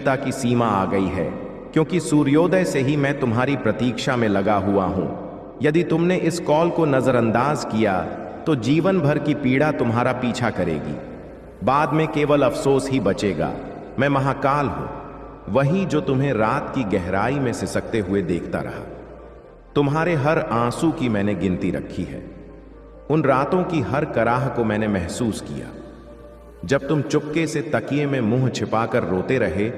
सृष्टिशीलता की सीमा आ गई है, क्योंकि सूर्योदय से ही मैं तुम्हारी प्रतीक्षा में लगा हुआ हूं। यदि तुमने इस कॉल को नजरअंदाज किया तो जीवन भर की पीड़ा तुम्हारा पीछा करेगी। बाद में केवल अफसोस ही बचेगा। मैं महाकाल हूं, वही जो तुम्हें रात की गहराई में सिसकते हुए देखता रहा। तुम्हारे हर आंसू की मैंने गिनती रखी है। उन रातों की हर कराह को मैंने महसूस किया, जब तुम चुपके से तकिए में मुंह छिपाकर रोते रहे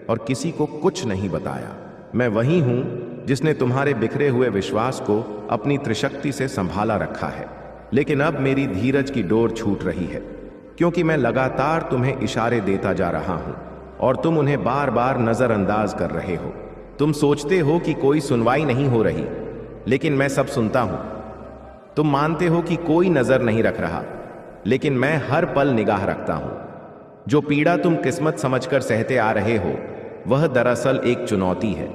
और किसी को कुछ नहीं बताया। मैं वही हूं जिसने तुम्हारे बिखरे हुए विश्वास को अपनी त्रिशक्ति से संभाला रखा है। लेकिन अब मेरी धीरज की डोर छूट रही है, क्योंकि मैं लगातार तुम्हें इशारे देता जा रहा हूं और तुम उन्हें बार बार नजरअंदाज कर रहे हो। तुम सोचते हो कि कोई सुनवाई नहीं हो रही, लेकिन मैं सब सुनता हूं। तुम मानते हो कि कोई नजर नहीं रख रहा, लेकिन मैं हर पल निगाह रखता हूं। जो पीड़ा तुम किस्मत समझकर सहते आ रहे हो, वह दरअसल एक चुनौती है,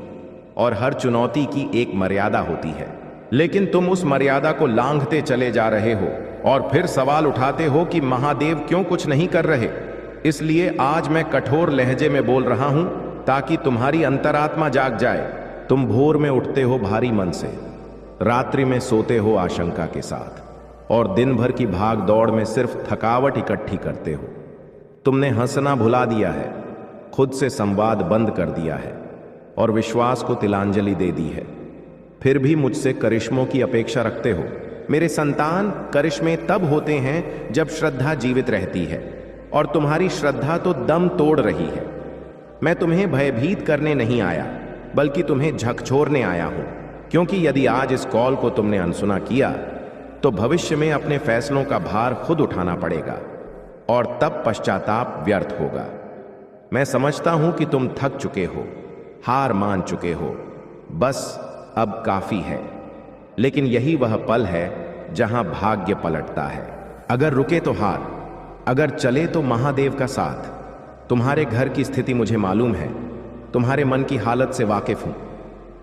और हर चुनौती की एक मर्यादा होती है। लेकिन तुम उस मर्यादा को लांघते चले जा रहे हो और फिर सवाल उठाते हो कि महादेव क्यों कुछ नहीं कर रहे। इसलिए आज मैं कठोर लहजे में बोल रहा हूं, ताकि तुम्हारी अंतरात्मा जाग जाए। तुम भोर में उठते हो भारी मन से, रात्रि में सोते हो आशंका के साथ, और दिन भर की भाग दौड़ में सिर्फ थकावट इकट्ठी करते हो। तुमने हंसना भुला दिया है, खुद से संवाद बंद कर दिया है, और विश्वास को तिलांजलि दे दी है। फिर भी मुझसे करिश्मों की अपेक्षा रखते हो। मेरे संतान, करिश्मे तब होते हैं जब श्रद्धा जीवित रहती है, और तुम्हारी श्रद्धा तो दम तोड़ रही है। मैं तुम्हें भयभीत करने नहीं आया, बल्कि तुम्हें झकझोरने आया हूं, क्योंकि यदि आज इस कॉल को तुमने अनसुना किया तो भविष्य में अपने फैसलों का भार खुद उठाना पड़ेगा, और तब पश्चाताप व्यर्थ होगा। मैं समझता हूं कि तुम थक चुके हो, हार मान चुके हो, बस अब काफी है। लेकिन यही वह पल है जहां भाग्य पलटता है। अगर रुके तो हार, अगर चले तो महादेव का साथ। तुम्हारे घर की स्थिति मुझे मालूम है, तुम्हारे मन की हालत से वाकिफ हूं।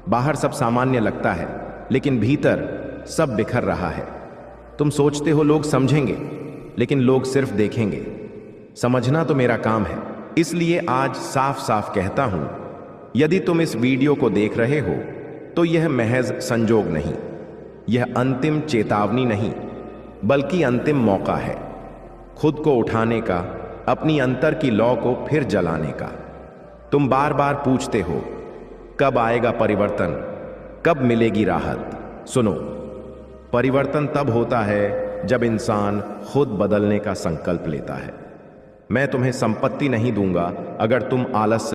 बाहर सब सामान्य लगता है, लेकिन भीतर सब बिखर रहा है। तुम सोचते हो लोग समझेंगे, लेकिन लोग सिर्फ देखेंगे। समझना तो मेरा काम है। इसलिए आज साफ साफ कहता हूं, यदि तुम इस वीडियो को देख रहे हो तो यह महज संजोग नहीं, यह अंतिम चेतावनी नहीं, बल्कि अंतिम मौका है खुद को उठाने का, अपनी अंतर की लौ को फिर जलाने का। तुम बार बार पूछते हो, कब आएगा परिवर्तन, कब मिलेगी राहत। सुनो, परिवर्तन तब होता है जब इंसान खुद बदलने का संकल्प लेता है। मैं तुम्हें संपत्ति नहीं दूंगा अगर तुम आलस्य